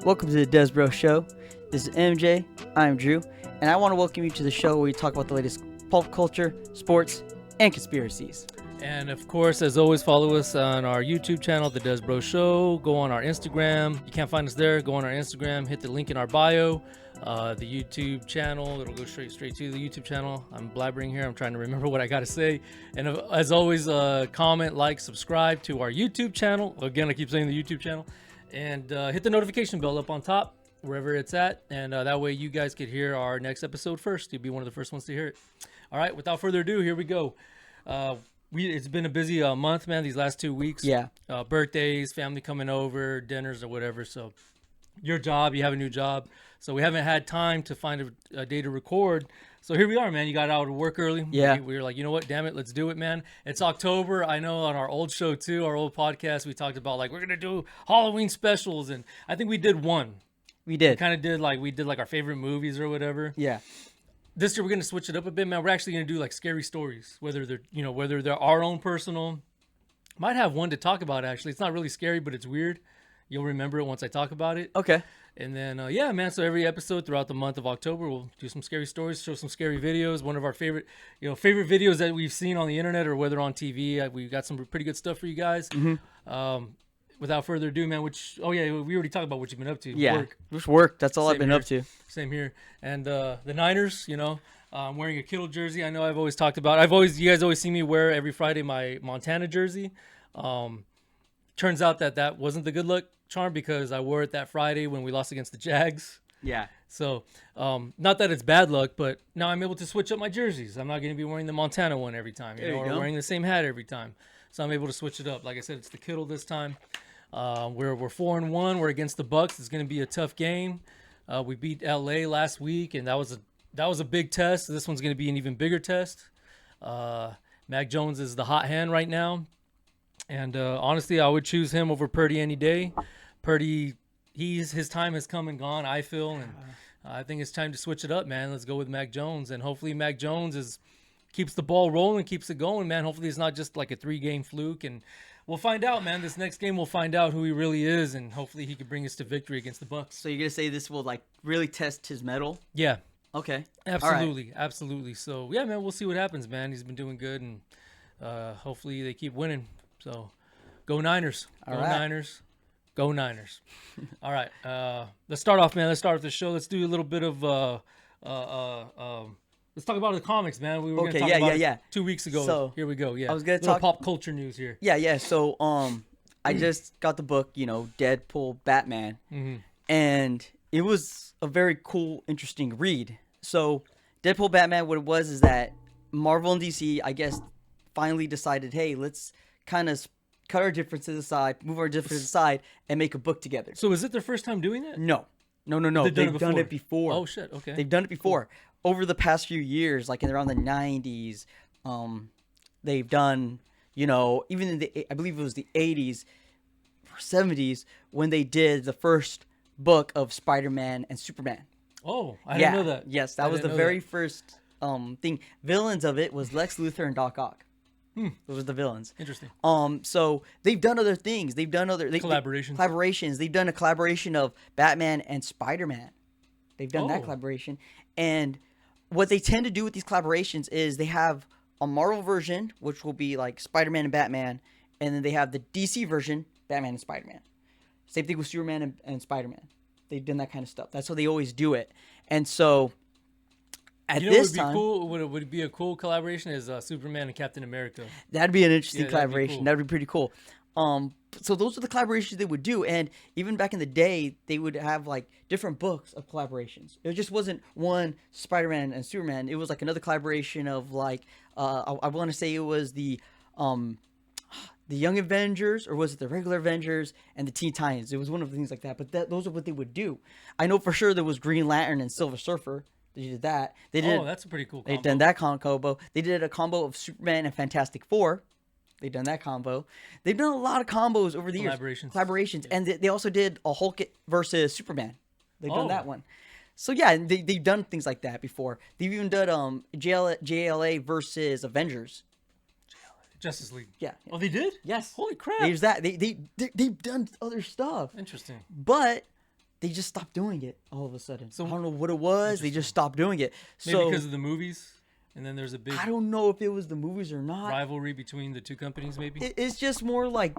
Welcome to the Des Bro Show. This is MJ, I'm Drew, and I want to welcome you to the show where we talk about the latest pulp culture, sports, and conspiracies. And of course, as always, follow us on our YouTube channel, The Des Bro Show. Go on our Instagram. You can't find us there. Go on our Instagram. Hit the link in our bio. The YouTube channel. It'll go straight to the YouTube channel. I'm blabbering here. I'm trying to remember what I got to say. And as always, comment, like, subscribe to our YouTube channel. Again, I keep saying the YouTube channel. And hit the notification bell up on top, wherever it's at. And that way you guys could hear our next episode first. You'll be one of the first ones to hear it. All right, without further ado, here we go. It's been a busy month, man, these last 2 weeks. Yeah. Birthdays, family coming over, dinners or whatever. So your job, you have a new job. So we haven't had time to find a day to record. So here we are, man. You got out of work early. Yeah. We were like, you know what? Damn it. Let's do it, man. It's October. I know on our old show too, our old podcast, we talked about like, we're going to do Halloween specials. And I think we did one. We did. We did like our favorite movies or whatever. Yeah. This year we're going to switch it up a bit, man. We're actually going to do like scary stories, whether they're our own personal. Might have one to talk about, actually. It's not really scary, but it's weird. You'll remember it once I talk about it. Okay. And then, yeah, man, so every episode throughout the month of October, we'll do some scary stories, show some scary videos. One of our favorite videos that we've seen on the internet or whether on TV. We've got some pretty good stuff for you guys. Mm-hmm. Without further ado, man, we already talked about what you've been up to. Yeah. Just work. That's all I've been up to. Same here. And the Niners, I'm wearing a Kittle jersey. I know I've always talked about. You guys always see me wear every Friday my Montana jersey. Turns out that wasn't the good luck charm because I wore it that Friday when we lost against the Jags. Yeah. So, not that it's bad luck, but now I'm able to switch up my jerseys. I'm not going to be wearing the Montana one every time, or wearing the same hat every time. So I'm able to switch it up. Like I said, it's the Kittle this time. We're 4-1. We're against the Bucks. It's going to be a tough game. We beat LA last week, and that was a big test. This one's going to be an even bigger test. Mac Jones is the hot hand right now. And honestly, I would choose him over Purdy any day. Purdy, his time has come and gone, I feel, and I think it's time to switch it up, man. Let's go with Mac Jones, and hopefully Mac Jones keeps the ball rolling, keeps it going, man. Hopefully it's not just like a 3-game fluke, and we'll find out, man. This next game we'll find out who he really is, and hopefully he can bring us to victory against the Bucks. So you're gonna say this will like really test his mettle? Yeah. Okay. Absolutely, absolutely. So yeah, man, we'll see what happens, man. He's been doing good, and hopefully they keep winning. So, go Niners. Go Niners. Go Niners. All right. Let's start off, man. Let's start off the show. Let's do a little bit of let's talk about the comics, man. We were going to talk about it 2 weeks ago. So here we go. Yeah. I was going to talk pop culture news here. Yeah. So, I just got the book, Deadpool Batman. Mm-hmm. And it was a very cool, interesting read. So, Deadpool Batman, what it was is that Marvel and DC, I guess, finally decided, hey, let's kind of cut our differences aside, move our differences aside, and make a book together. So is it their first time doing it? No. They've done it before. Oh, shit. Okay. They've done it before. Cool. Over the past few years, like around the 90s, they've done, even in I believe it was the 80s or 70s, when they did the first book of Spider-Man and Superman. Oh, I didn't know that. Yes, that was the very first thing. Villains of it was Lex Luthor and Doc Ock. Those were the villains. Interesting. So they've done other things. They've done other collaborations. They've done a collaboration of Batman and Spider-Man. They've done that collaboration. And what they tend to do with these collaborations is they have a Marvel version, which will be like Spider-Man and Batman, and then they have the DC version, Batman and Spider-Man. Same thing with Superman and Spider-Man. They've done that kind of stuff. That's how they always do it. And so at this time, would be a cool collaboration is Superman and Captain America. That'd be an interesting collaboration. That'd be cool. That'd be pretty cool. So those are the collaborations they would do, and even back in the day, they would have like different books of collaborations. It just wasn't one Spider-Man and Superman. It was like another collaboration of like I want to say it was the Young Avengers, or was it the regular Avengers and the Teen Titans? It was one of the things like that. But those are what they would do. I know for sure there was Green Lantern and Silver Surfer. They did that. That's a pretty cool combo. They've done that combo. They did a combo of Superman and Fantastic Four. They've done that combo. They've done a lot of combos over the years. Collaborations. Yeah. And they also did a Hulk versus Superman. They've done that one. So, yeah, they've done things like that before. They've even done JLA versus Avengers. Justice League. Yeah. Oh, they did? Yes. Holy crap. There's that. They've done other stuff. Interesting. But they just stopped doing it all of a sudden. So I don't know what it was. They just stopped doing it. Maybe So because of the movies, and then there's a big I don't know if it was the movies or not. rivalry between the two companies. Maybe It's just more like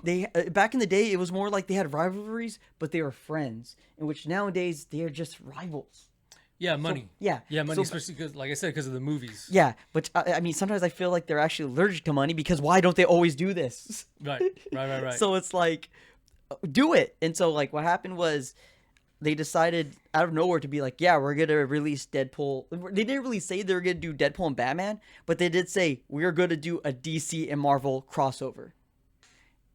they back in the day. It was more like they had rivalries, but they were friends. In which nowadays they are just rivals. yeah, money. Yeah, Money, So- especially because, like I said, because of the movies. Yeah, but I mean, sometimes I feel like they're actually allergic to money because why don't they always do this? Right. So it's like, do it. And so like what happened was they decided out of nowhere to be like, yeah, we're gonna release Deadpool. They didn't really say they were gonna do Deadpool and Batman, but they did say we're gonna do a DC and Marvel crossover.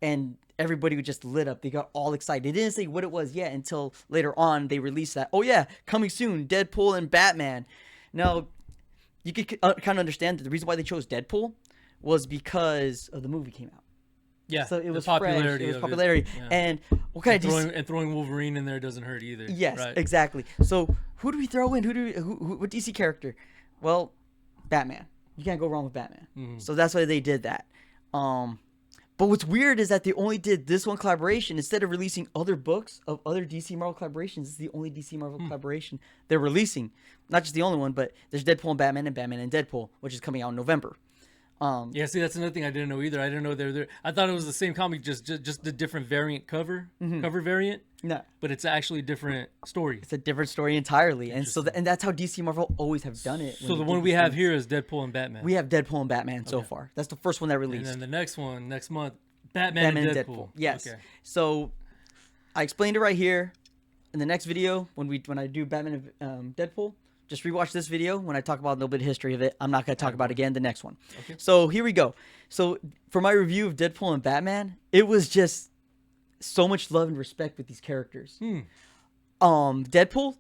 And everybody just lit up. They got all excited. They didn't say what it was yet until later on they released that. Oh yeah, coming soon, Deadpool and Batman. Now, you could kind of understand that the reason why they chose Deadpool was because of the movie came out. Yeah, So it the was popularity. fresh. It was of popularity. Yeah. And what kind of DC? throwing Wolverine in there doesn't hurt either. Yes, right. exactly. So who do we throw in? What DC character? Well, Batman. You can't go wrong with Batman. Mm-hmm. So that's why they did that. But what's weird is that they only did this one collaboration instead of releasing other books of other DC Marvel collaborations. This is the only DC Marvel collaboration they're releasing. Not just the only one, but there's Deadpool and Batman Deadpool, which is coming out in November. Yeah, see, that's another thing I didn't know either. I didn't know they're there. I thought it was the same comic, just the different variant cover variant. No, But it's actually a different story. it's a different story entirely, and so and that's how DC Marvel always have done it. So the one we have here is Deadpool and Batman. we have Deadpool and Batman so far. That's the first one that and released. then the next one, next month, Batman and Deadpool. Yes. Okay. So I explained it right here. In the next video, when I do Batman and Deadpool, just rewatch this video when I talk about a little bit of history of it. I'm not going to talk about it again the next one. Okay. So here we go. So for my review of Deadpool and Batman, it was just so much love and respect with these characters. Deadpool,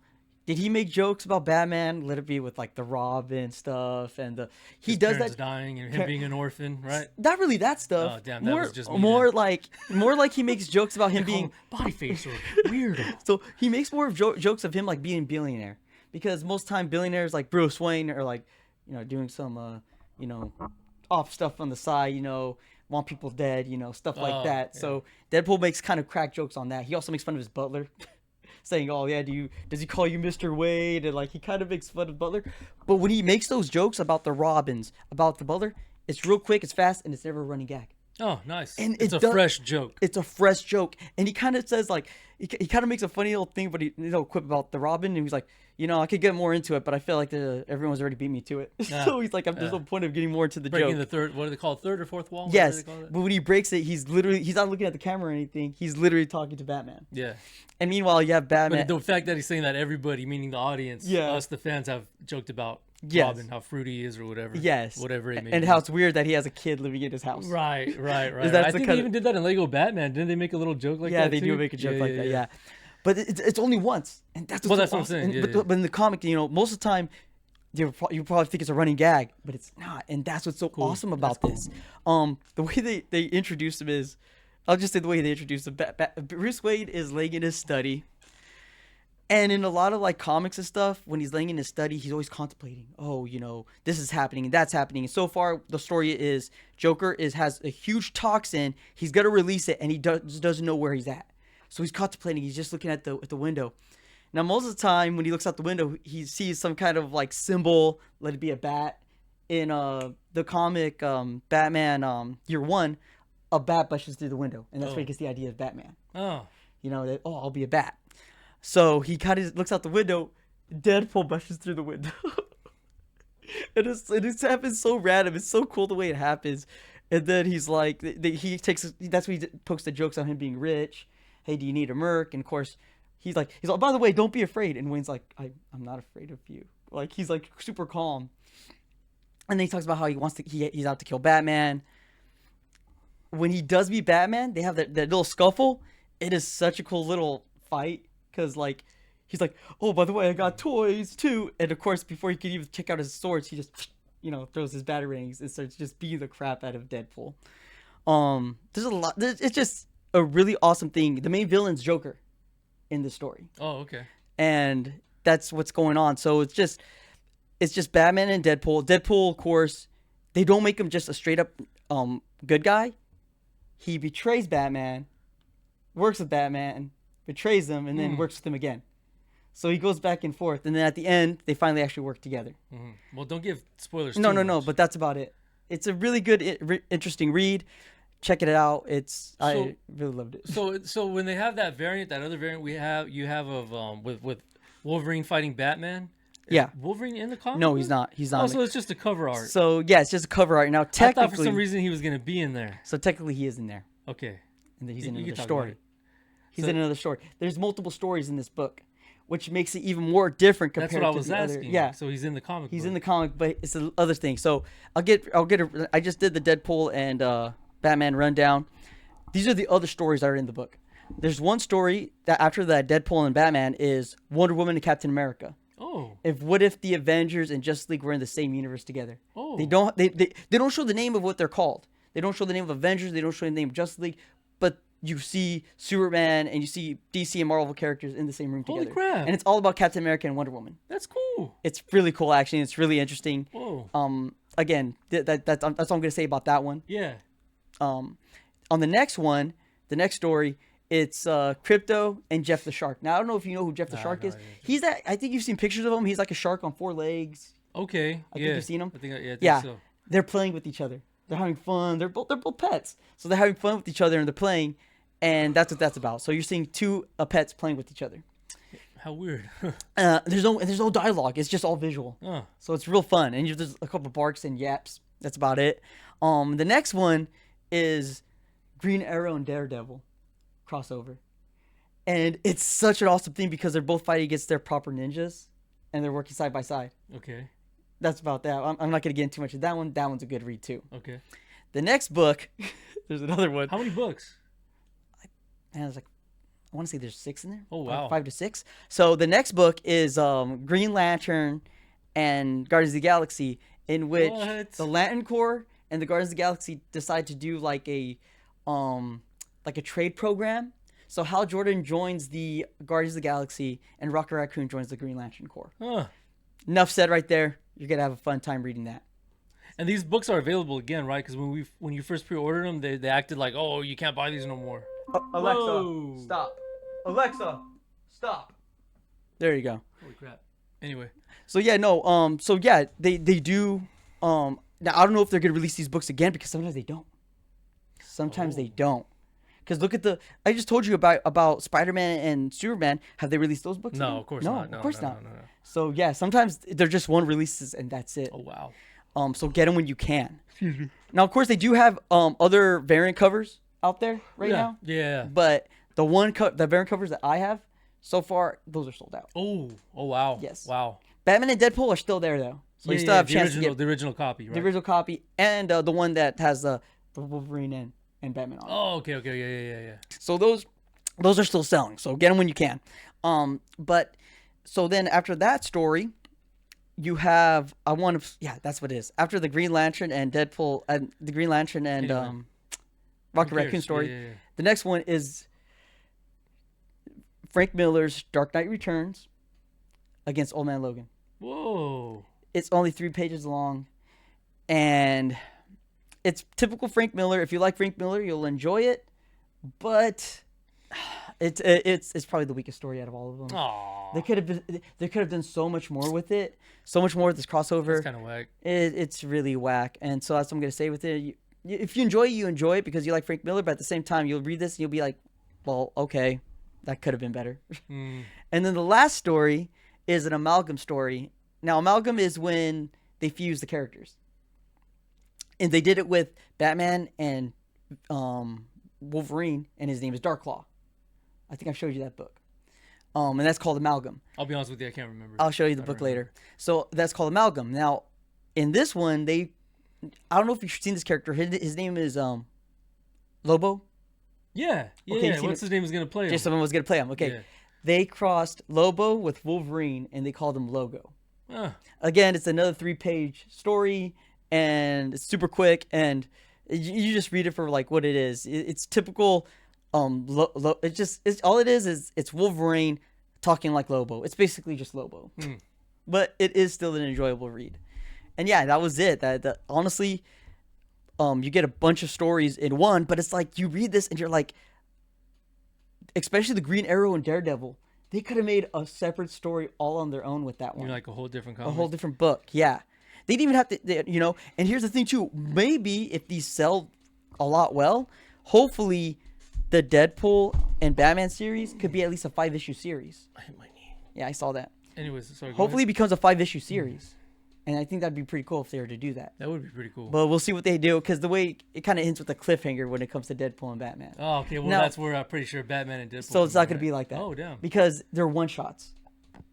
did he make jokes about Batman? Let it be with like the Robin stuff and he His does parents that. dying and him being an orphan, right? Not really that stuff. Oh, damn, that more, was just me more then. more like he makes jokes about him being body face or weirdo. So he makes more of jokes of him like being a billionaire, because most time billionaires like Bruce Wayne are like, doing some off stuff on the side, want people dead, stuff like that. Yeah. So Deadpool makes kind of crack jokes on that. He also makes fun of his butler, saying, "Oh yeah, does he call you Mr. Wade?" And like he kind of makes fun of Butler. But when he makes those jokes about the Robins, about the Butler, it's real quick, it's fast, and it's never a running gag. Oh, nice. And it's a fresh joke. It's a fresh joke, and he kind of says like he kind of makes a funny little thing, but he quip about the Robin, and he's like, I could get more into it, but I feel like everyone's already beat me to it. So he's like, there's no point of getting more into the Breaking joke. the third, what do they call it, third or fourth wall? Yes, What do they call it? but when he breaks it, he's not looking at the camera or anything. He's literally talking to Batman. Yeah. And meanwhile, you have Batman. But the fact that he's saying that everybody, meaning the audience, Yeah. us, the fans, have joked about Yes. Robin, how fruity he is or whatever. Yes. Whatever it may and be. how it's weird that he has a kid living in his house. Right. That's I the think kinda- they even did that in Lego Batman. Didn't they make a little joke like that? Yeah, they too? do make a joke like that. Yeah. But it's only once, and that's Well, what's that's what I'm awesome. saying, And- yeah, but in the comic, most of the time, you probably think it's a running gag, but it's not, and that's what's so awesome about this. The way they introduce him is, I'll just say the way they introduce him. Bruce Wayne is laying in his study, and in a lot of like comics and stuff, when he's laying in his study, he's always contemplating. Oh, this is happening and that's happening. And so far, the story is Joker has a huge toxin. He's gonna release it, and he just doesn't know where he's at. So he's contemplating. He's just looking at the window. Now, most of the time, when he looks out the window, he sees some kind of like symbol. Let it be a bat. In the comic Batman Year One, a bat bushes through the window, and that's where he gets the idea of Batman. Oh. That I'll be a bat. So he kind of looks out the window. Deadpool bushes through the window. It happens so random. It's so cool the way it happens. And then he's like, that's when he pokes the jokes on him being rich. Hey, do you need a Merc? And of course, he's like, by the way, don't be afraid. And Wayne's like, I'm not afraid of you. Like, he's like super calm. And then he talks about how he's out to kill Batman. When he does beat Batman, they have that little scuffle. It is such a cool little fight. Because, like, he's like, oh, by the way, I got toys, too. And, of course, before he could even check out his swords, he just, throws his batarangs and starts just beating the crap out of Deadpool. There's a lot. It's just a really awesome thing. The main villain's Joker in the story. Oh, okay. And that's what's going on. So it's just Batman and Deadpool. Deadpool, of course, they don't make him just a straight up good guy. He betrays Batman, works with Batman, betrays him, and then works with him again. So he goes back and forth, and then at the end, they finally actually work together. Well, don't give spoilers. No, too no, much. but that's about it. It's a really good, interesting read. Check it out. I really loved it. So when they have that variant, that other variant you have of with Wolverine fighting Batman. Yeah. Wolverine in the comic? No, he's not. He's not. Oh, so it's just a cover art. So yeah, it's just a cover art. Now I technically, thought for some reason he was gonna be in there. so technically he is in there, Okay. and he's You in can another talk story. about it. He's So- in another story. There's multiple stories in this book, which makes it even more different compared That's what I to was the asking. other. Yeah, So he's in the comic. he's book. in the comic, but it's the other thing. So I just did the Deadpool and Batman rundown. These are the other stories that are in the book. There's one story that after that Deadpool and Batman is Wonder Woman and Captain America. Oh. What if the Avengers and Justice League were in the same universe together? Oh. They don't show the name of what they're called. They don't show the name of Avengers. They don't show the name of Justice League. But you see Superman and you see DC and Marvel characters in the same room Holy together. crap. And it's all about Captain America and Wonder Woman. That's cool. It's really cool, actually. It's really interesting. Whoa. Again, that's all I'm gonna say about that one. Yeah. On the next one, the next story, it's Crypto and Jeff the Shark. Now I don't know if you know who Jeff the Shark no, is. I didn't. He's that. I think you've seen pictures of him. He's like a shark on 4 legs. Okay. I think you've seen them. I think Yeah, so. they're playing with each other. They're having fun. They're both pets, so they're having fun with each other and they're playing, and that's what that's about. So you're seeing two pets playing with each other. How weird. There's no dialogue. It's just all visual. Oh. So it's real fun, and there's a couple barks and yaps. That's about it. The next one is Green Arrow and Daredevil crossover, and it's such an awesome thing because they're both fighting against their proper ninjas, and they're working side by side. Okay. That's about that. I'm not gonna get into much of that one. That one's a good read too. Okay. The next book, there's another one. How many books? Man, there's like, I want to say there's 6 in there. Oh, Like wow. 5 to 6. So the next book is Green Lantern and Guardians of the Galaxy, in which What? the Lantern Corps and the Guardians of the Galaxy decide to do like a trade program. So Hal Jordan joins the Guardians of the Galaxy, and Rocket Raccoon joins the Green Lantern Corps. Huh. Enough said right there. You're gonna have a fun time reading that. And these books are available again, right? Because when you first pre-ordered them, they acted like, oh, you can't buy these no more. Alexa, Whoa. stop. Alexa, stop. There you go. Holy crap. Anyway. So yeah, no, so yeah, they do. Now I don't know if they're gonna release these books again because sometimes they don't. Sometimes they don't. Because look at I just told you about Spider-Man and Superman. Have they released those books? No, again? of course no, not. No, of course no, not. no. So yeah, sometimes they're just one releases and that's it. Oh, wow. So get them when you can. Now, of course, they do have other variant covers out there right now. Yeah. But the variant covers that I have so far, those are sold out. Oh, wow. Yes. Wow. Batman and Deadpool are still there though, so you Yeah, still have a the chance to original, get the original copy, right? the original copy and the one that has the Wolverine and Batman on it. Oh, okay. Yeah. So those are still selling. So get them when you can. But so then after that story, you have that's what it is. After the Green Lantern and Deadpool and the Green Lantern and Anyway. Rocket Who cares? Raccoon story. Yeah. The next one is Frank Miller's Dark Knight Returns against Old Man Logan. Whoa. It's only 3 pages long, and it's typical Frank Miller. If you like Frank Miller, you'll enjoy it, but it's probably the weakest story out of all of them. Aww. They could have done so much more with it, so much more with this crossover. That's kind of whack. It's really whack, and so that's what I'm gonna say with it. If you enjoy it because you like Frank Miller, but at the same time you'll read this and you'll be like, well, okay, that could have been better. Mm. And then the last story is an amalgam story. Now, amalgam is when they fuse the characters. And they did it with Batman and Wolverine, and his name is Darklaw. I think I showed you that book. And that's called Amalgam. I'll be honest with you, I can't remember. I'll show you the book later. So that's called Amalgam. Now, in this one, I don't know if you've seen this character. His name is Lobo. Yeah. Okay, you've seen What's it? his name is gonna play him? Just someone was going to play him. Okay. Yeah. They crossed Lobo with Wolverine, and they called him Logo. Ah, Again, it's another 3-page story, and it's super quick, and you just read it for like what it is. It's typical. It's all it is it's Wolverine talking like Lobo. It's basically just Lobo, but it is still an enjoyable read. And yeah, that was it. That honestly, you get a bunch of stories in one, but it's like you read this and you're like, especially the Green Arrow and Daredevil, they could have made a separate story all on their own with that one. You're like a whole different A comic. whole different book. Yeah. They didn't even have to, you know, and here's the thing too. Maybe if these sell a lot well, hopefully the Deadpool and Batman series could be at least a 5-issue series. I hit my knee. Yeah, I saw that. Anyways, sorry. Hopefully it becomes a 5-issue series. And I think that'd be pretty cool if they were to do that. That would be pretty cool. But we'll see what they do, because the way it kind of ends with a cliffhanger when it comes to Deadpool and Batman. Oh, okay. Well, Now- that's where I'm pretty sure Batman and Deadpool. So it's not going right? to be like that. Oh, damn. Because they're one-shots.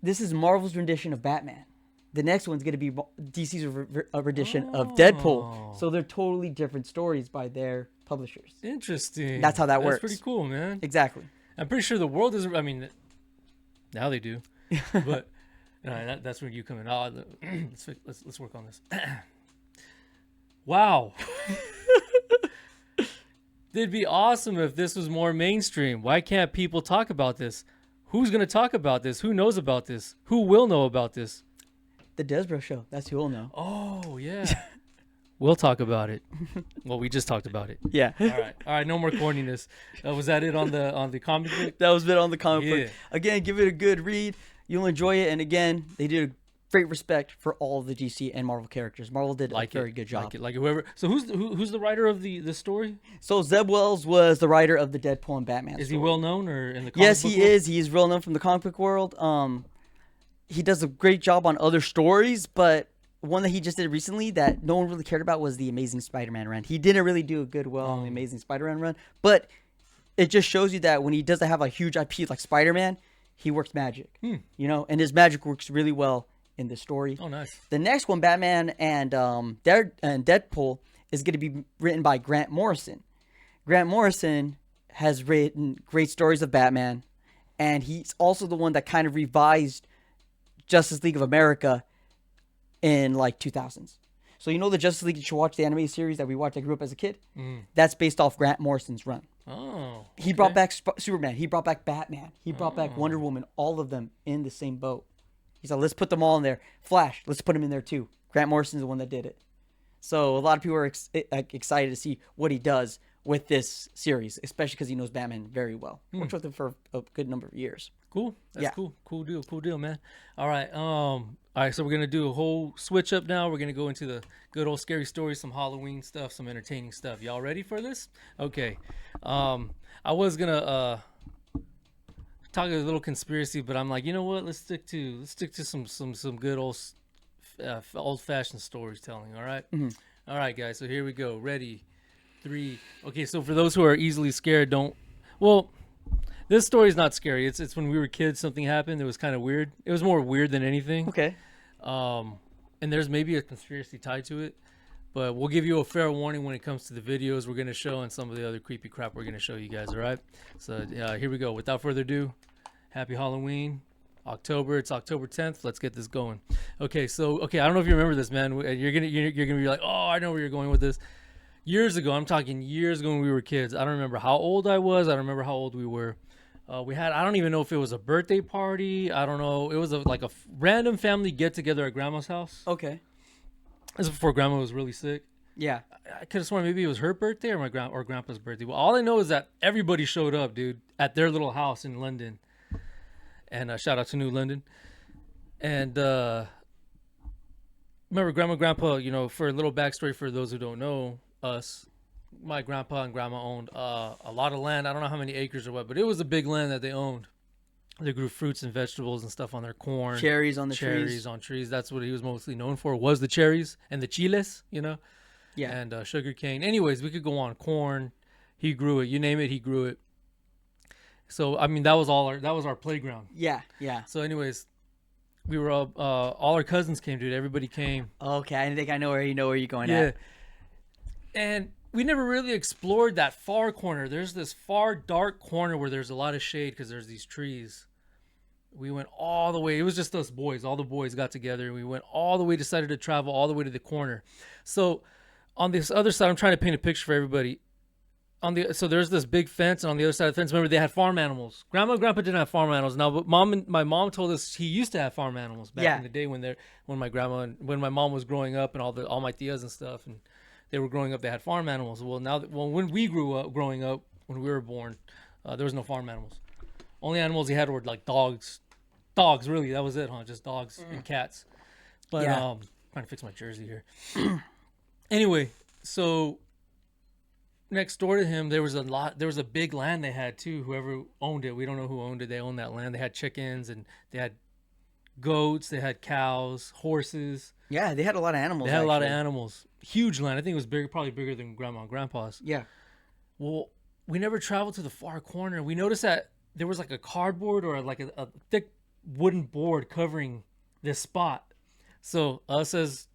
This is Marvel's rendition of Batman. The next one's going to be DC's rendition of Deadpool. So they're totally different stories by their publishers. Interesting. That's how that works. That's pretty cool, man. Exactly. I'm pretty sure the world is. I mean, now they do, but that's where you come in. Oh, let's work on this. Wow. It'd be awesome if this was more mainstream. Why can't people talk about this? Who's gonna talk about this? Who knows about this? Who will know about this? The Desbro Show. That's who will know. Oh yeah. We'll talk about it. Well, we just talked about it. Yeah. All right. No more corniness. Was that it on the comic book? That was it on the comic Yeah. book. Again, give it a good read. You'll enjoy it. And again, they did a great respect for all of the DC and Marvel characters. Marvel did a very good job. Like whoever. So who's the writer of the story? So Zeb Wells was the writer of the Deadpool and Batman Is story. he well known or in the comic Yes, book he world? is. He is well known from the comic book world. He does a great job on other stories, but one that he just did recently that no one really cared about was the Amazing Spider-Man run. He didn't really do a good on the Amazing Spider-Man run, but it just shows you that when he doesn't have a huge IP like Spider-Man, he works magic. You know, and his magic works really well in the story. Oh, nice. The next one, Batman and Deadpool, is going to be written by Grant Morrison. Grant Morrison has written great stories of Batman, and he's also the one that kind of revised Justice League of America in like 2000s. So you know the Justice League, you should watch the animated series that we watched, I grew up as a kid? That's based off Grant Morrison's run. Oh. He brought back Superman. He brought back Batman. He brought back Wonder Woman. All of them in the same boat. He said, let's put them all in there. Flash, let's put him in there too. Grant Morrison's the one that did it. So a lot of people are excited to see what he does with this series, especially because he knows Batman very well. Worked with him for a good number of years. Cool. That's Yeah. cool. Cool deal, man. All right. All right. So we're gonna do a whole switch up now. We're gonna go into the good old scary stories, some Halloween stuff, some entertaining stuff. Y'all ready for this? Okay. I was gonna talk a little conspiracy, but I'm like, you know what? Let's stick to some good old fashioned storytelling. All right. All right, guys. So here we go. Ready? 3. Okay. So for those who are easily scared, don't. Well. This story is not scary. It's when we were kids, something happened. It was kind of weird. It was more weird than anything. Okay. And there's maybe a conspiracy tied to it, but we'll give you a fair warning when it comes to the videos we're gonna show and some of the other creepy crap we're gonna show you guys. All right. So here we go. Without further ado, happy Halloween, October. It's October 10th. Let's get this going. Okay. So I don't know if you remember this, man. You're gonna be like, oh, I know where you're going with this. Years ago, I'm talking years ago when we were kids. I don't remember how old I was. I don't remember how old we were. We had, I don't even know if it was a birthday party. I don't know. It was like a random family get together at grandma's house. Okay. This was before grandma was really sick. Yeah. I could have sworn maybe it was her birthday or grandpa's birthday. Well, all I know is that everybody showed up, dude, at their little house in London. And shout out to New London. And remember grandpa, you know, for a little backstory for those who don't know us, my grandpa and grandma owned a lot of land. I don't know how many acres or what, but it was a big land that they owned. They grew fruits and vegetables and stuff on their corn. Cherries on the cherries trees. on trees. That's what he was mostly known for, was the cherries and the chiles, you know? Yeah. And sugar cane. Anyways, we could go on. Corn. He grew it. You name it, he grew it. So, I mean, that was our playground. Yeah. Yeah. So anyways, we were all our cousins came, dude. Everybody came. Okay. I think I know where you're going Yeah. at. And we never really explored that far corner. There's this far dark corner where there's a lot of shade because there's these trees. We went all the way. It was just us boys. All the boys got together and we went all the way, decided to travel all the way to the corner. So on this other side, I'm trying to paint a picture for everybody. So there's this big fence, and on the other side of the fence, remember, they had farm animals. Grandma and grandpa didn't have farm animals. Now, but my mom told us he used to have farm animals back in the day when my mom was growing up and all my tias and stuff, and they were growing up, they had farm animals. Well, when we growing up, when we were born, there was no farm animals. Only animals he had were like dogs. Dogs, really. That was it, huh? Just dogs and cats. But Yeah. trying to fix my jersey here. Anyway, so next door to him, there was a big land they had too. Whoever owned it, we don't know who owned it. They owned that land. They had chickens and they had goats. They had cows, horses. Yeah, they had a lot of animals. They had a lot of actually. animals. Huge land. I think it was bigger, probably bigger than Grandma and Grandpa's. Yeah. Well, we never traveled to the far corner. We noticed that there was like a cardboard or like a thick wooden board covering this spot. So us as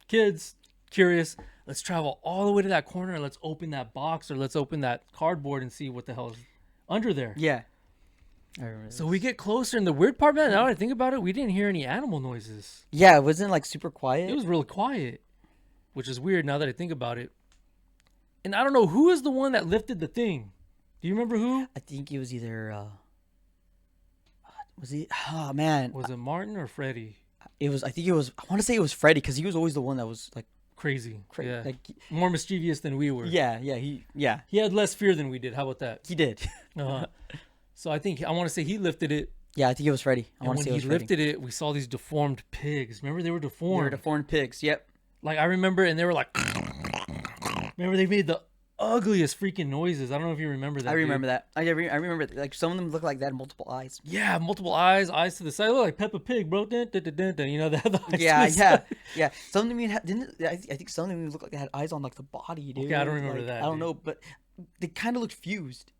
kids, curious, let's travel all the way to that corner. Let's open that box or let's open that cardboard and see what the hell is under there. Yeah. I remember So this. we get closer, and the weird part, man, now that I think about it, we didn't hear any animal noises. Yeah, it wasn't like super quiet. It was really quiet, which is weird now that I think about it. And I don't know who is the one that lifted the thing. Do you remember who? I think it was either was he? Oh man, Was it Martin or Freddie? it was. I think it was. I want to say it was Freddie because he was always the one that was like Crazy. crazy. Yeah. Like More mischievous than we were. yeah, yeah, He had less fear than we did. How about that? he did. Uh-huh. So I want to say he lifted it. Yeah, I think it was Freddie. I And want to when say it he was Freddie. lifted it, we saw these deformed pigs. Remember, they were They deformed. were the foreign pigs. Yep. Like, I remember, and they were like, remember, they made the ugliest freaking noises. I don't know if you remember that. I remember dude. that. I remember like some of them look like they had multiple eyes. Yeah, multiple eyes to the side. They look like Peppa Pig, bro. Dun, dun, dun, dun, dun. You know, they had the eyes Yeah, to the yeah, side. yeah. Some of them even didn't. I think some of them even looked like they had eyes on like the body, dude. Okay, I don't remember Like, that, I don't dude. know, but they kind of looked fused.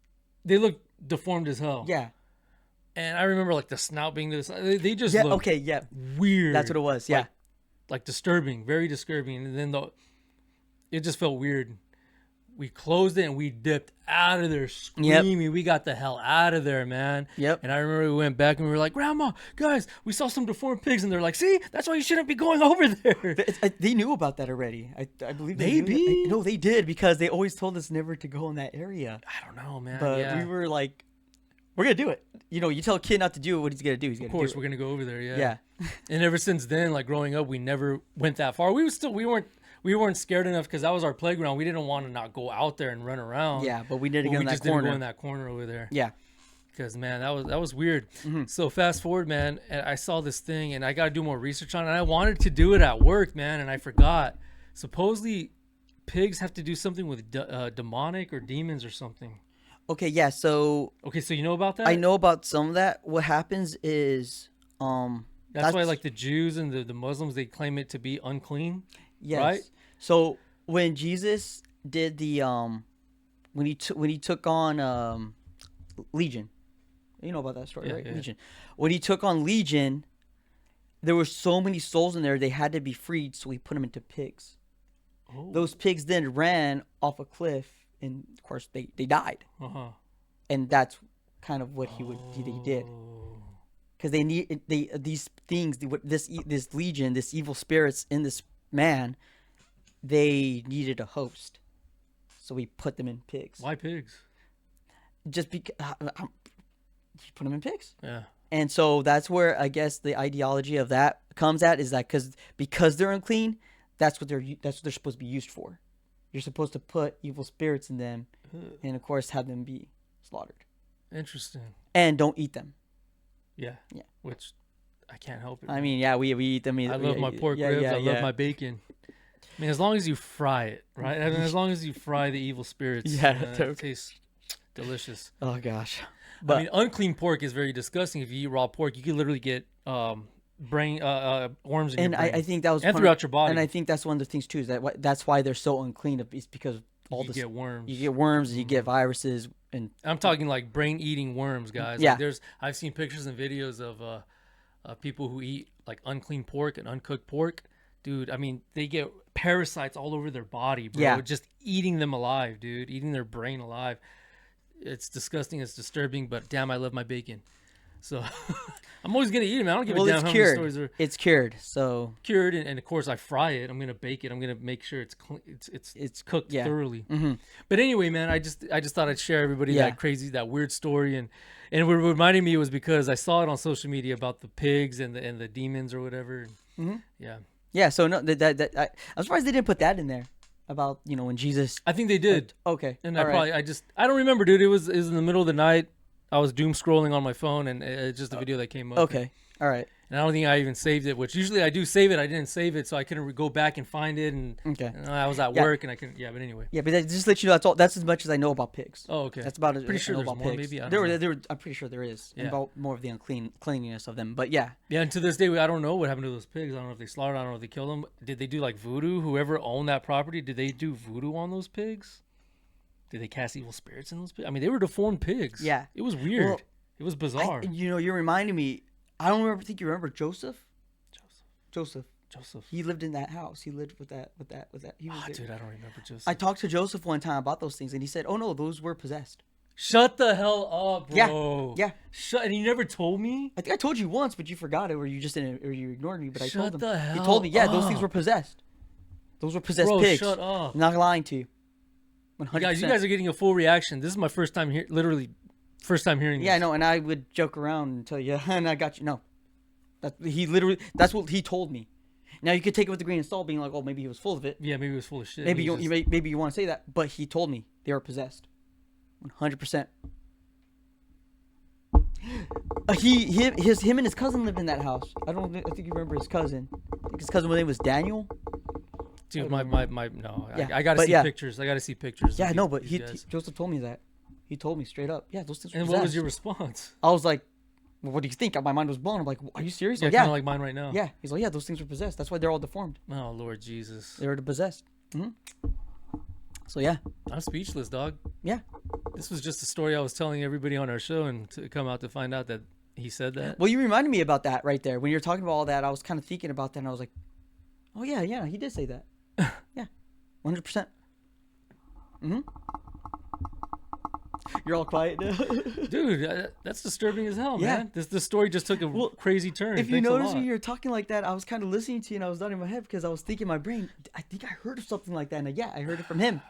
They look deformed as hell. Yeah. And I remember, like, the snout being this. They just Yeah. looked Okay. Yeah. weird. That's what it was. Yeah. Like disturbing, very disturbing. And then it just felt weird. We closed it and we dipped out of there screaming. We got the hell out of there, man. Yep. And I remember we went back and we were like, Grandma, guys, we saw some deformed pigs. And they're like, see, that's why you shouldn't be going over there. They knew about that already. I believe they Maybe. knew that. No, they did because they always told us never to go in that area. I don't know, man. But yeah. we were like, we're gonna do it. You know, you tell a kid not to do it, what he's gonna do. He's gonna Of course, do we're it. going to go over there. Yeah. Yeah. And ever since then, like growing up, we never went that far. We weren't scared enough because that was our playground. We didn't want to not go out there and run around. Yeah, but we did But get we in that just didn't corner. go in that corner over there. Yeah. Because, man, that was weird. So fast forward, man, and I saw this thing and I got to do more research on it. And I wanted to do it at work, man, and I forgot. Supposedly, pigs have to do something with demonic or demons or something. Okay. Yeah. So Okay, so you know about that? I know about some of that. What happens is, That's why, like, the Jews and the Muslims, they claim it to be unclean. yes. right? So when Jesus did the when he took on Legion, you know about that story, Yeah, right? yeah. Legion. When he took on Legion, there were so many souls in there they had to be freed, so he put them into pigs. Oh. Those pigs then ran off a cliff, and of course they died. Uh-huh. And that's kind of what he did. Oh. Because these things, this legion, this evil spirits in this man, they needed a host, so we put them in pigs. Why pigs? Just because you put them in pigs, Yeah. and so that's where I guess the ideology of that comes at, is that because they're unclean, that's what they're supposed to be used for. You're supposed to put evil spirits in them, and of course have them be slaughtered, Interesting. and don't eat them. Yeah. Yeah. Which I can't help it. I mean, yeah, we eat them. I love my pork ribs. I love my bacon. I mean, as long as you fry it, right? I mean, as long as you fry the evil spirits, Yeah, it tastes delicious. Oh gosh, I mean, unclean pork is very disgusting. If you eat raw pork, you can literally get brain worms in and your brain. I think that was and part throughout your body. And I think that's one of the things too, is that's why they're so unclean. It's because all you this get worms. you get worms, and you get viruses, and I'm talking like brain-eating worms, guys. Yeah. Like I've seen pictures and videos of people who eat like unclean pork and uncooked pork. Dude, I mean, they get parasites all over their body, bro. Yeah. Just eating them alive, dude. Eating their brain alive. It's disgusting. It's disturbing, but damn, I love my bacon. So I'm always going to eat it, man. I don't give well, a damn it's how cured. many stories are It's cured, so cured. And of course, I fry it. I'm going to bake it. I'm going to make sure it's clean. It's cooked yeah. thoroughly. Mhm. But anyway, man, I just thought I'd share everybody Yeah. that weird story, and what reminded me was because I saw it on social media about the pigs and the demons or whatever. Mhm. Yeah, yeah. So no, I'm surprised they didn't put that in there about when Jesus. I think they did, Okay, and all right. I don't remember, dude. It was in the middle of the night. I was doom scrolling on my phone, and it's just a video that came up. Okay. All right. And I don't think I even saved it, which usually I do save it. I didn't save it, so I couldn't go back and find it. And, Okay. and I was at work, and I couldn't. Yeah, but anyway. Yeah, but that, just to let you know, that's all. That's as much as I know about pigs. Oh, okay. That's about it. Pretty sure I know there's about more. pigs. Maybe I don't know. I'm pretty sure there is. Yeah. About more of the cleanliness of them, but yeah. Yeah, and to this day, I don't know what happened to those pigs. I don't know if they slaughtered. I don't know if they killed them. Did they do like voodoo? Whoever owned that property, did they do voodoo on those pigs? Did they cast evil spirits in those pigs? I mean, they were deformed pigs. Yeah. It was weird. Well, it was bizarre. You're reminding me. I don't think you remember Joseph. Joseph. He lived in that house. He lived with that. He was Dude, I don't remember Joseph. I talked to Joseph one time about those things, and he said, "Oh no, those were possessed." Shut the hell up, bro. Yeah. Shut. And he never told me. I think I told you once, but you forgot it, or you just didn't, or you ignored me. But I told him. Shut the hell He told me, yeah, those up. things were possessed. Those were possessed Bro, pigs. shut up. I'm not lying to you. 100%. You guys are getting a full reaction. This is my first time here. Literally, first time hearing. Yeah, I this. know, and I would joke around and tell you, and I got you. No, that's what he told me. Now you could take it with a grain of salt, being like, oh, maybe he was full of it. Yeah, maybe it was full of shit. Maybe maybe you want to say that, but he told me they were possessed, 100%. Him and his cousin lived in that house. I think you remember his cousin. I think his cousin's name was Daniel. Dude, no. Yeah, I gotta see pictures. I gotta see pictures. Yeah, of no, but these guys. Joseph told me that. He told me straight up. Yeah, those things were And possessed. what was your response? I was like, well, what do you think? My mind was blown. I'm like, are you serious? Yeah, Like, kind of like mine right now. Yeah. He's like, yeah, those things were possessed. That's why they're all deformed. Oh Lord Jesus. They were possessed. So yeah. I'm speechless, dog. Yeah. This was just a story I was telling everybody on our show, and to come out to find out that he said that. Well, you reminded me about that right there. When you were talking about all that, I was kind of thinking about that, and I was like, oh yeah, he did say that. Yeah, 100%. You're all quiet now. Dude, that's disturbing as hell, Yeah. man. This story just took a crazy turn. If you Thanks a notice lot. when you're talking like that, I was kind of listening to you, and I was nodding my head because I was thinking in my brain, I think I heard of something like that. And yeah, I heard it from him.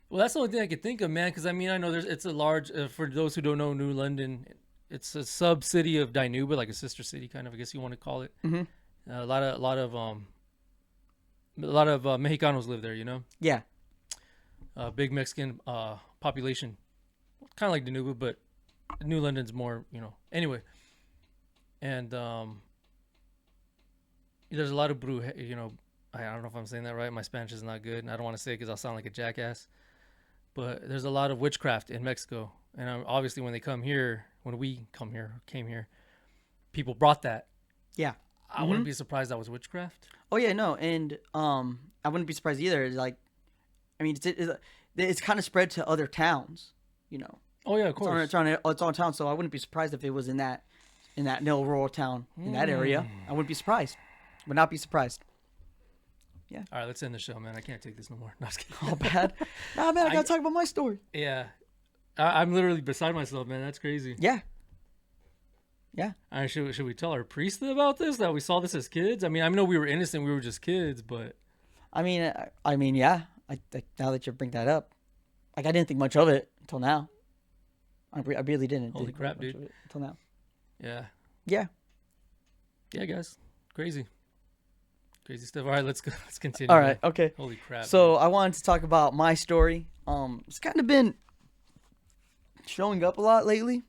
Well, that's the only thing I could think of, man. Because I mean, I know it's a large. For those who don't know, New London, it's a sub city of Dinuba, like a sister city, kind of. I guess you want to call it. A lot of Mexicanos live there. You know. Yeah. Big Mexican population, kind of like Dinuba, but New London's more. You know. Anyway, and there's a lot of you know. I don't know if I'm saying that right. My Spanish is not good, and I don't want to say it because I'll sound like a jackass. But there's a lot of witchcraft in Mexico, and obviously when we came here, people brought that. Yeah. I wouldn't be surprised that was witchcraft. Oh yeah, no, and I wouldn't be surprised either. It's like, I mean, it's kind of spread to other towns, you know. Oh yeah, of course. It's on town, so I wouldn't be surprised if it was in that rural town in that area. I wouldn't be surprised. Would not be surprised. Yeah. All right, let's end the show, man. I can't take this no more. No, I'm just kidding. Oh, bad. Nah, man, I gotta talk about my story. Yeah. I'm literally beside myself, man. That's crazy. Yeah. Yeah. All right, should we tell our priest about this, that we saw this as kids? I mean, I know we were innocent. We were just kids, but. I mean, yeah. Now that you bring that up, like, I didn't think much of it until now. I really didn't. Holy crap, dude. Until now. Yeah. Yeah. Yeah, guys. Crazy stuff. All right, let's go. Let's continue. All right. Okay. Holy crap. So I wanted to talk about my story. It's kind of been showing up a lot lately.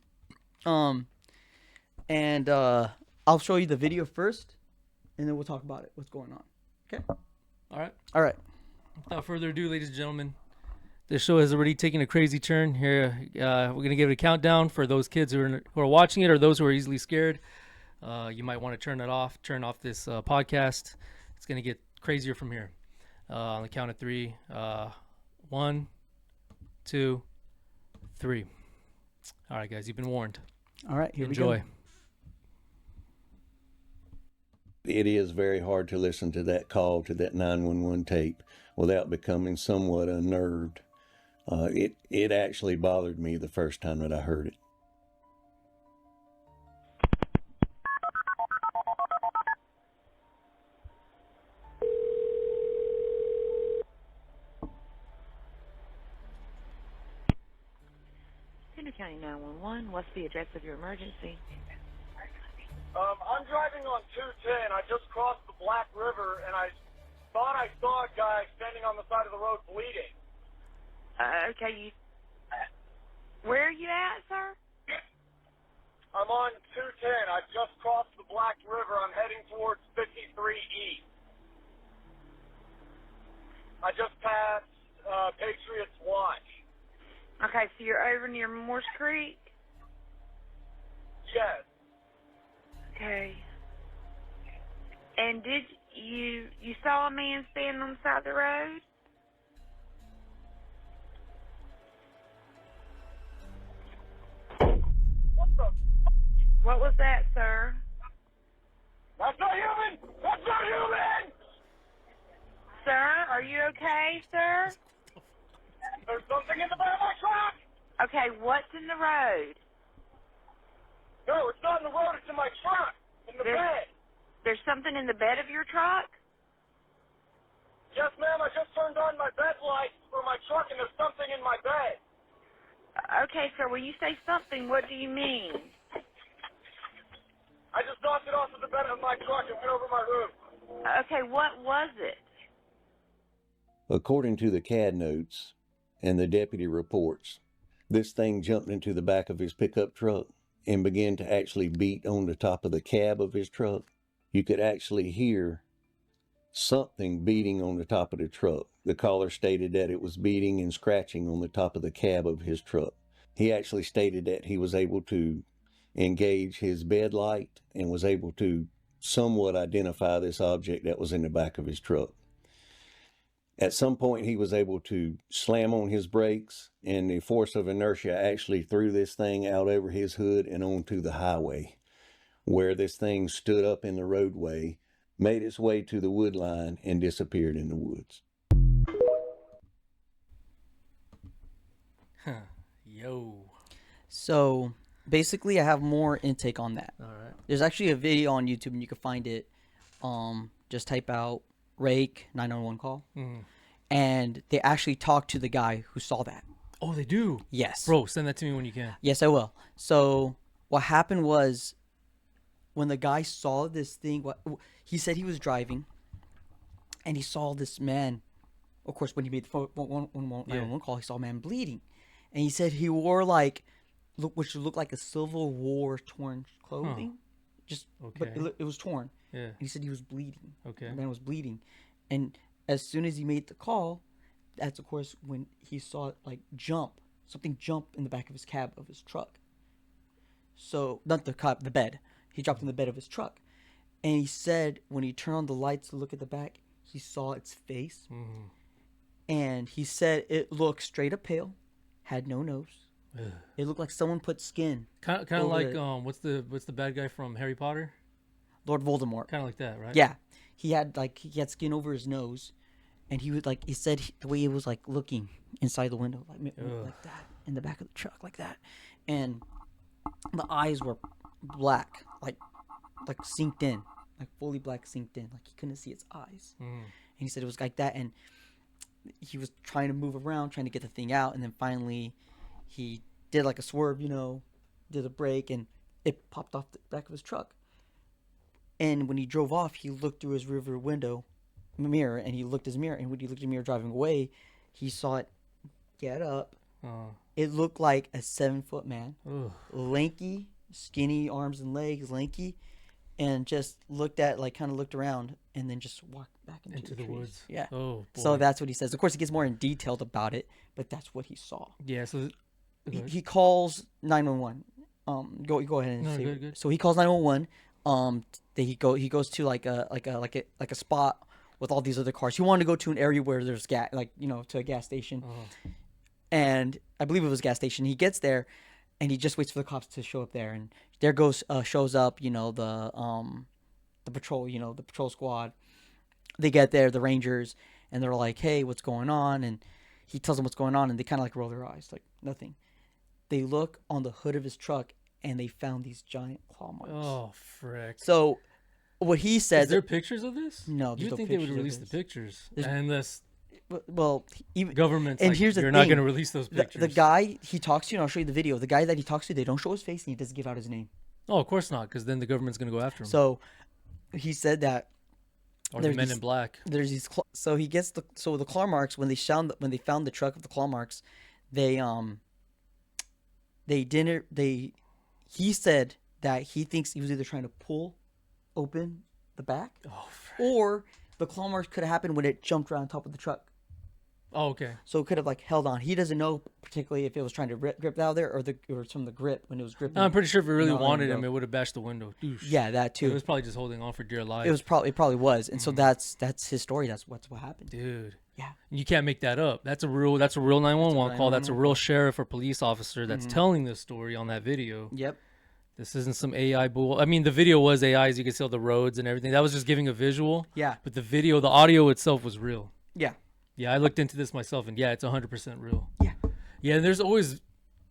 And I'll show you the video first, and then we'll talk about it. What's going on? Okay. All right. Without further ado, ladies and gentlemen, this show has already taken a crazy turn. Here, we're gonna give it a countdown for those kids who are watching it, or those who are easily scared. You might want to turn off this podcast. It's going to get crazier from here. On the count of 3. 1, 2, 3. All right, guys, you've been warned. All right, here Enjoy. we go. It is very hard to listen to that call to that 911 tape without becoming somewhat unnerved. It actually bothered me the first time that I heard it. County 911, what's the address of your emergency? I'm driving on 210. I just crossed the Black River, and I thought I saw a guy standing on the side of the road bleeding. Okay, Where are you at, sir? I'm on 210. I just crossed the Black River. I'm heading towards 53 East. I just passed Patriots Watch. Okay, so you're over near Morse Creek? Yes. Okay. And did you saw a man standing on the side of the road? What the? What was that, sir? That's not human! That's not human! Sir, are you okay, sir? There's something in the back of my truck! Okay, what's in the road? No, it's not in the road. It's in my truck. In the bed. There's something in the bed of your truck? Yes, ma'am. I just turned on my bed lights for my truck, and there's something in my bed. Okay, sir, when you say something, what do you mean? I just knocked it off of the bed of my truck and went over my roof. Okay, what was it? According to the CAD notes and the deputy reports, this thing jumped into the back of his pickup truck and began to actually beat on the top of the cab of his truck. You could actually hear something beating on the top of the truck. The caller stated that it was beating and scratching on the top of the cab of his truck. He actually stated that he was able to engage his bed light and was able to somewhat identify this object that was in the back of his truck. At some point, he was able to slam on his brakes, and the force of inertia actually threw this thing out over his hood and onto the highway, where this thing stood up in the roadway, made its way to the wood line, and disappeared in the woods. Yo. So basically, I have more intake on that. All right. There's actually a video on YouTube, and you can find it. Just type out Rake 911 call, and they actually talk to the guy who saw that. Oh, they do? Yes. Bro, send that to me when you can. Yes, I will. So what happened was, when the guy saw this thing, he said he was driving, and he saw this man. Of course, when he made the 911 call, he saw a man bleeding, and he said he wore which looked like a Civil War torn clothing, but it was torn. Yeah. And he said he was bleeding. Okay. The man was bleeding, and as soon as he made the call, that's of course when he saw something jump in the back of his cab of his truck. So not the cab, the bed. He dropped in the bed of his truck, and he said when he turned on the lights to look at the back, he saw its face, and he said it looked straight up pale, had no nose. Ugh. It looked like someone put skin. Kind of like what's the bad guy from Harry Potter? Lord Voldemort. Kind of like that, right? Yeah, he had skin over his nose, and he said the way he was like looking inside the window, like that, in the back of the truck, like that, and the eyes were black, like synced in, like fully black, synced in, like he couldn't see its eyes. And he said it was like that, and he was trying to move around, trying to get the thing out, and then finally he did like a swerve, did a brake, and it popped off the back of his truck. And when he drove off, he looked through his rear window mirror, and he looked his mirror, and when he looked in the mirror driving away, he saw it get up. It looked like a 7-foot man, lanky, skinny arms and legs, lanky, and just kind of looked around, and then just walked back into the woods. Yeah. Oh, boy. So that's what he says. Of course, he gets more in detailed about it, but that's what he saw. Yeah. So he calls 911. Go ahead and say. Good. So he calls 911. He goes to like a spot with all these other cars. He wanted to go to an area where there's gas, to a gas station. And I believe it was a gas station. He gets there, and he just waits for the cops to show up there. And there shows up, the patrol, the patrol squad. They get there, the Rangers, and they're like, "Hey, what's going on?" And he tells them what's going on, and they kind of roll their eyes, like nothing. They look on the hood of his truck, and they found these giant claw marks. Oh, frick. So what he said... Is there pictures of this? No, you think they would release the pictures? Unless... Well, government's and here's the you're thing. not going to release those pictures. The guy he talks to, and I'll show you the video. The guy that he talks to, they don't show his face, and he doesn't give out his name. Oh, of course not, because then the government's going to go after him. So he said that... Or the Men in Black. There's these... So he gets the claw marks, when they found the truck of the claw marks, they they didn't. He said that he thinks he was either trying to pull open the back, or the claw marks could have happened when it jumped around top of the truck. Oh, okay. So it could have like held on. He doesn't know particularly if it was trying to grip out there or from the grip when it was gripping. I'm pretty sure if it really letting wanted go. him, it would have bashed the window. Doosh. Yeah, that It too. was probably just holding on for dear life. It probably was, and so that's his story. That's what happened. Dude. Yeah. You can't make that up. That's a real 911 call. That's a 911 real sheriff or police officer that's telling this story on that video. Yep. This isn't some AI bull. I mean, the video was AI, as you can see all the roads and everything. That was just giving a visual. Yeah. But the audio itself was real. Yeah. Yeah, I looked into this myself, and yeah, it's 100% real. Yeah. Yeah, and there's always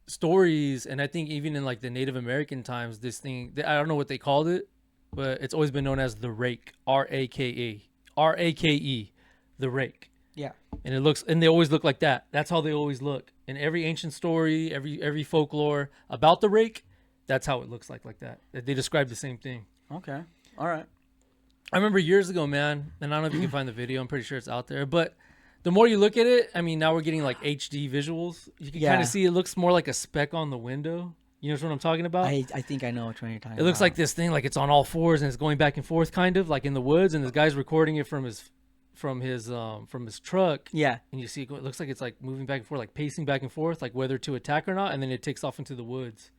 stories, and I think even in like the Native American times, this thing, I don't know what they called it, but it's always been known as the Rake, Rake, the Rake. Yeah. And they always look like that. That's how they always look. In every ancient story, every folklore about the Rake, that's how it looks like that. They describe the same thing. Okay. All right. I remember years ago, man, and I don't know if you can find the video. I'm pretty sure it's out there, but the more you look at it, I mean, now we're getting like HD visuals. You can kind of see it looks more like a speck on the window. You know what I'm talking about? I think I know which one you're talking about. It looks like this thing, like it's on all fours and it's going back and forth, kind of like in the woods. And this guy's recording it from his truck. Yeah. And you see, it looks like it's like moving back and forth, like pacing back and forth, like whether to attack or not. And then it takes off into the woods.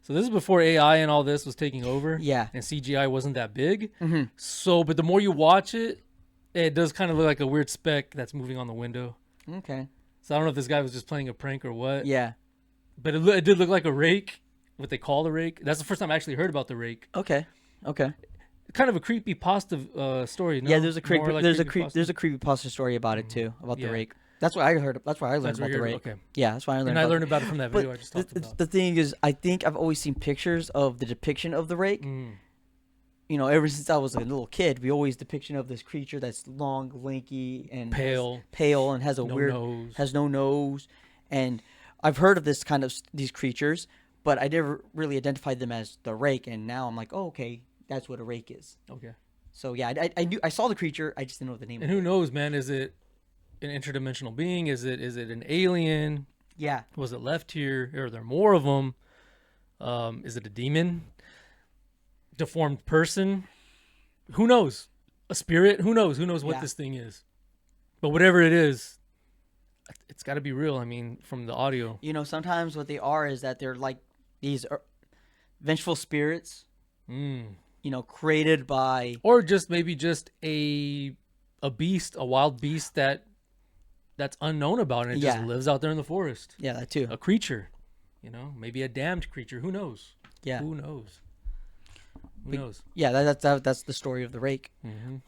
So this is before AI and all this was taking over. Yeah. And CGI wasn't that big. Mm-hmm. So, but the more you watch it, it does kind of look like a weird speck that's moving on the window. Okay. So I don't know if this guy was just playing a prank or what. Yeah. But it did look like a rake, what they call the rake. That's the first time I actually heard about the rake. Okay. Kind of a creepy pasta story. No? Yeah, there's a creepypasta? there's a creepypasta story about it too, about the Yeah. rake. That's what I heard. That's why I learned That's about where the you're- rake. okay. Yeah, that's why I learned. And I learned about it from that video I just talked about. The thing is, I think I've always seen pictures of the depiction of the rake. You know, ever since I was a little kid, we always depiction of this creature that's long, lanky, and Pale, and has a weird nose. has no nose. And I've heard of this kind of these creatures, but I never really identified them as the rake. And now I'm like, oh, okay, that's what a rake is. Okay. So yeah, I saw the creature, I just didn't know the name. And who knows, man? Is it an interdimensional being? Is it an alien? Yeah. Was it left here? Are there more of them? Is it a demon? Deformed person? Who knows? A spirit? Who knows? Who knows what this thing is? But whatever it is, it's got to be real. I mean, from the audio. You know, sometimes what they are is that they're like these vengeful spirits. You know, created by, or just maybe just a beast, a wild beast that's unknown about, and it just lives out there in the forest. Yeah, that too. A creature, you know, maybe a damned creature. Who knows? Yeah. Who knows? Who knows? Yeah, that's the story of the rake. And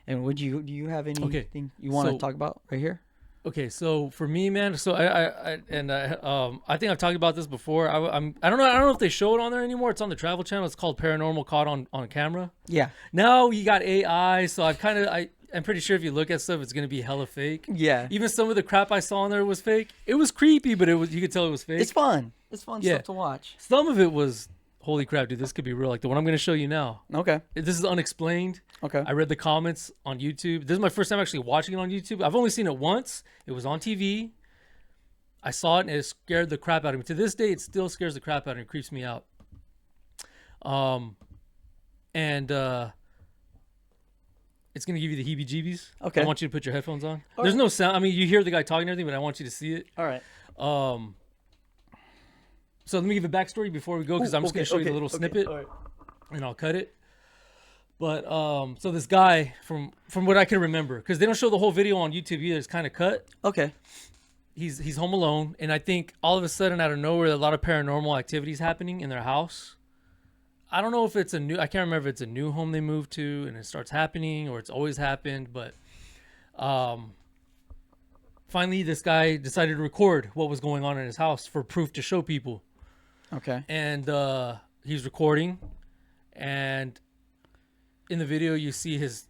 do you have anything you want to talk about right here? Okay, so for me, man, so I think I've talked about this before. I don't know if they show it on there anymore. It's on the Travel Channel. It's called Paranormal Caught on Camera. Yeah. Now you got AI, so I'm pretty sure if you look at stuff, it's gonna be hella fake. Yeah. Even some of the crap I saw on there was fake. It was creepy, but you could tell it was fake. It's fun. It's fun stuff to watch. Some of it was, holy crap, dude, this could be real. Like the one I'm gonna show you now. Okay. This is unexplained. Okay. I read the comments on YouTube. This is my first time actually watching it on YouTube. I've only seen it once. It was on TV. I saw it and it scared the crap out of me. To this day, it still scares the crap out of me. It creeps me out. It's gonna give you the heebie-jeebies. Okay. I want you to put your headphones on. There's no sound. I mean, you hear the guy talking and everything, but I want you to see it. All right. So let me give a backstory before we go, because I'm just gonna show you the little snippet, and I'll cut it. But so this guy, from what I can remember, because they don't show the whole video on YouTube either, it's kind of cut. Okay. He's home alone, and I think all of a sudden, out of nowhere, a lot of paranormal activities happening in their house. I don't know if it's I can't remember if it's a new home they moved to and it starts happening, or it's always happened, but finally this guy decided to record what was going on in his house for proof to show people. Okay. And he's recording, and in the video you see his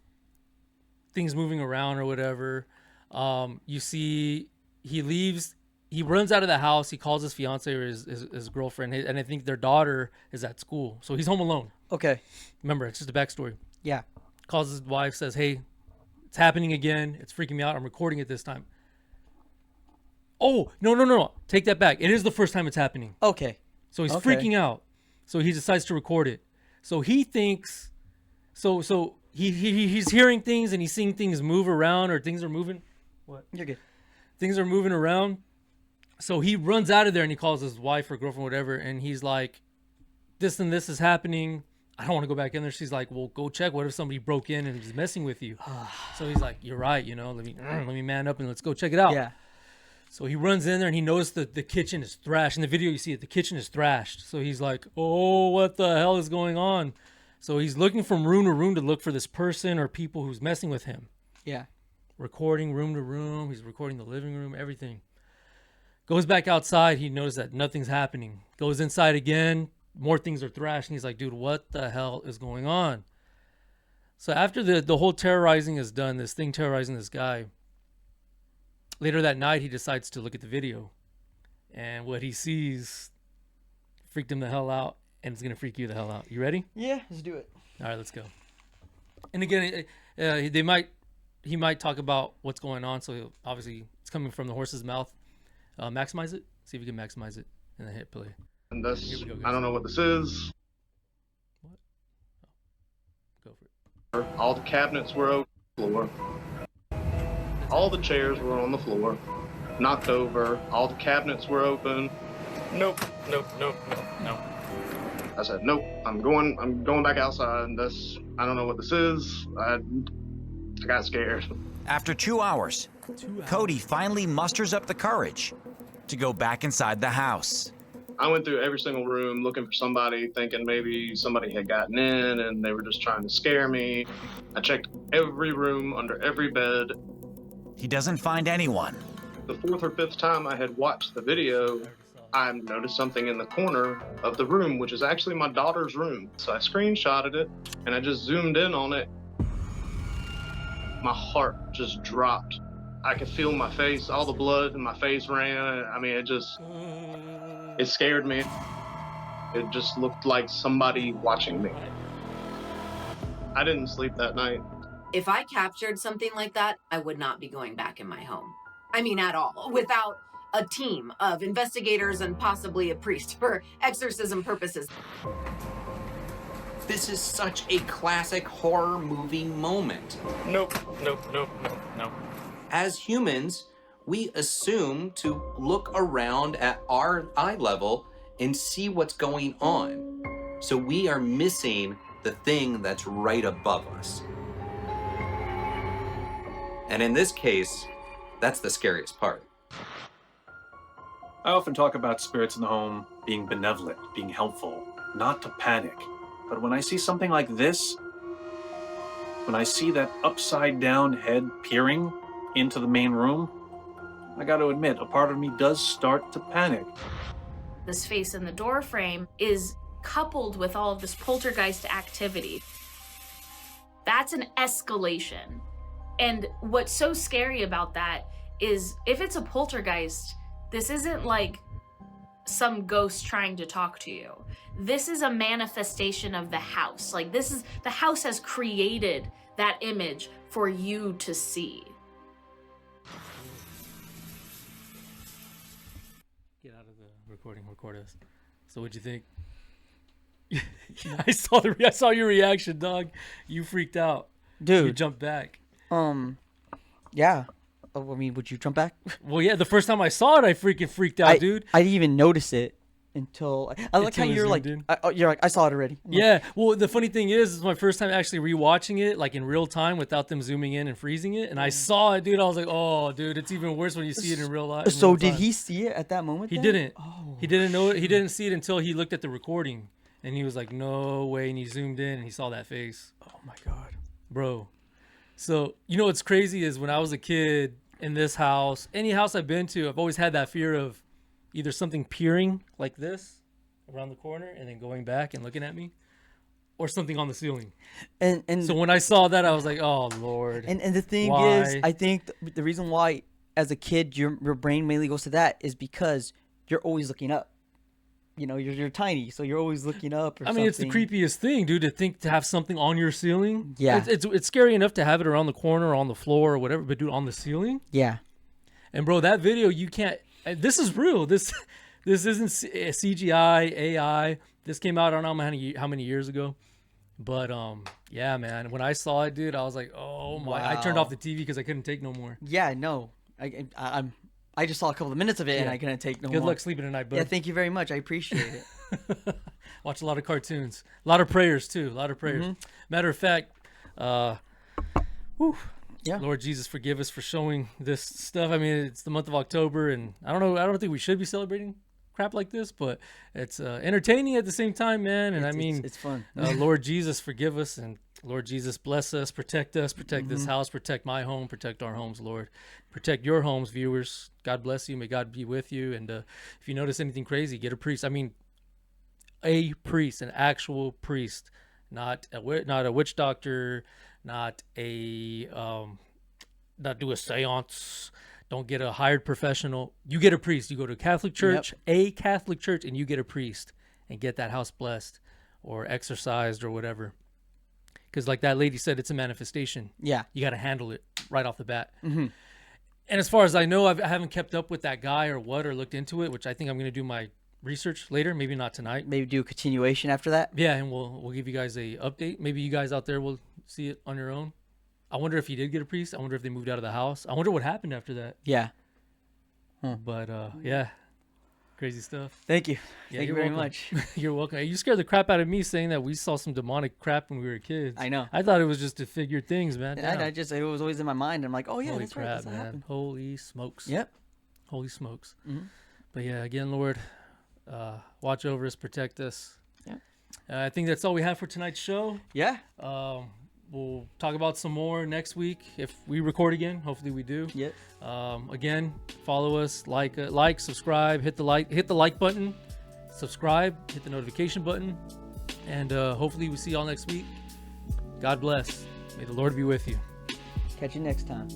things moving around or whatever. You see he leaves. He runs out of the house. He calls his fiance or his girlfriend, and I think their daughter is at school. So he's home alone. Okay. Remember, it's just a backstory. Yeah. Calls his wife, says, "Hey, it's happening again. It's freaking me out. I'm recording it this time." Oh, no. Take that back. It is the first time it's happening. Okay. So he's Okay. freaking out. So he decides to record it. So he thinks, he's hearing things and he's seeing things move around, or things are moving. What? You're good. Things are moving around. So he runs out of there and he calls his wife or girlfriend, whatever, and he's like, this and this is happening. I don't want to go back in there. She's like, well, go check. What if somebody broke in and is messing with you? So he's like, you're right. Let me man up and let's go check it out. Yeah. So he runs in there and he knows that the kitchen is thrashed. In the video, you see it. The kitchen is thrashed. So he's like, oh, what the hell is going on? So he's looking from room to room to look for this person or people who's messing with him. Yeah. Recording room to room. He's recording the living room, everything. Goes back outside. He knows that nothing's happening. Goes inside again. More things are thrashed. And he's like, dude, what the hell is going on? So after the whole terrorizing is done, this thing terrorizing this guy, later that night, he decides to look at the video. And what he sees freaked him the hell out. And it's going to freak you the hell out. You ready? Yeah, let's do it. All right, let's go. And again, he might talk about what's going on. So obviously, it's coming from the horse's mouth. Maximize it. See if you can maximize it. And then hit play. And this, Here we go, guys. I don't know what this is. What? Oh. Go for it. All the cabinets were on the floor. All the chairs were on the floor, knocked over. All the cabinets were open. Nope. I said, nope. I'm going back outside. This, I don't know what this is. I got scared. After 2 hours, Cody finally musters up the courage to go back inside the house. I went through every single room looking for somebody, thinking maybe somebody had gotten in and they were just trying to scare me. I checked every room, under every bed. He doesn't find anyone. The fourth or fifth time I had watched the video, I noticed something in the corner of the room, which is actually my daughter's room. So I screenshotted it and I just zoomed in on it. My heart just dropped. I could feel my face, all the blood in my face ran. I mean, it scared me. It just looked like somebody watching me. I didn't sleep that night. If I captured something like that, I would not be going back in my home. I mean, at all. Without a team of investigators and possibly a priest for exorcism purposes. This is such a classic horror movie moment. Nope. As humans, we assume to look around at our eye level and see what's going on. So we are missing the thing that's right above us. And in this case, that's the scariest part. I often talk about spirits in the home being benevolent, being helpful, not to panic. But when I see something like this, when I see that upside down head peering into the main room, I got to admit, a part of me does start to panic. This face in the door frame is coupled with all of this poltergeist activity. That's an escalation. And what's so scary about that is if it's a poltergeist, this isn't like some ghost trying to talk to you. This is a manifestation of the house. Like the house has created that image for you to see. Get out of the recording. Record us. So what'd you think? I saw your reaction, dog. You freaked out. Dude. You jumped back. Yeah. Oh, I mean, would you jump back? Well, yeah, the first time I saw it, I freaking freaked out, dude. I didn't even notice it until I like how Until it you're like, zoomed you're like, I saw it already. I'm like, Yeah, well, the funny thing is, it's my first time actually rewatching it, like in real time, without them zooming in and freezing it. And I saw it, dude. I was like, oh, dude, it's even worse when you see it in real life. So did he see it at that moment? He then? didn't. Oh. He didn't know it. He didn't see it until he looked at the recording, and he was like, no way. And he zoomed in, and he saw that face. Oh my god, bro. So you know what's crazy is when I was a kid in this house, any house I've been to, I've always had that fear of either something peering like this around the corner and then going back and looking at me, or something on the ceiling. And so when I saw that, I was like, oh Lord. And the thing why? is, I think the reason why as a kid your brain mainly goes to that is because you're always looking up. You know, you're tiny, so you're always looking up. Or I mean, it's the creepiest thing, dude, to have something on your ceiling. Yeah. It's scary enough to have it around the corner or on the floor or whatever, but dude, on the ceiling? Yeah. And bro, that video, you can't, This is real. This isn't CGI, AI. This came out, I don't know how many years ago. But yeah, man. When I saw it, dude, I was like, oh my! Wow. I turned off the TV because I couldn't take no more. Yeah, no. I just saw a couple of minutes of it and I couldn't take no more. Good luck sleeping tonight, bud. Yeah, thank you very much. I appreciate it. Watch a lot of cartoons, a lot of prayers too, a lot of prayers. Matter of fact, Yeah. Lord Jesus, forgive us for showing this stuff. I mean, it's the month of October, and I don't know. I don't think we should be celebrating crap like this, but it's entertaining at the same time, man. And it's fun. Lord Jesus, forgive us, and Lord Jesus, bless us, protect this house, protect my home, protect our homes, Lord. Protect your homes, viewers. God bless you. May God be with you. And if you notice anything crazy, get a priest. I mean, a priest, an actual priest, not a witch doctor, not do a seance. Don't get a hired professional. You get a priest. You go to a Catholic church, and you get a priest and get that house blessed or exorcised or whatever. Because like that lady said, it's a manifestation. Yeah. You got to handle it right off the bat. And as far as I know, I haven't kept up with that guy or looked into it, which I think I'm going to do my research later. Maybe not tonight. Maybe do a continuation after that. Yeah, and we'll give you guys a update. Maybe you guys out there will see it on your own. I wonder if he did get a priest. I wonder if they moved out of the house. I wonder what happened after that. Yeah. But yeah, crazy stuff. Thank you. Yeah, Thank you very much. You're welcome. You scared the crap out of me saying that we saw some demonic crap when we were kids. I know. I thought it was just to figure things, man. It was always in my mind. I'm like, oh yeah, Holy that's crap, right. That's man. happened. Holy smokes. Yep. Holy smokes. But yeah, again, Lord, watch over us, protect us. Yeah. I think that's all we have for tonight's show. Yeah. We'll talk about some more next week if we record again. Hopefully we do. Yep. Again, follow us, like, subscribe, hit the like button, subscribe, hit the notification button, and hopefully we see y'all next week. God bless. May the Lord be with you. Catch you next time.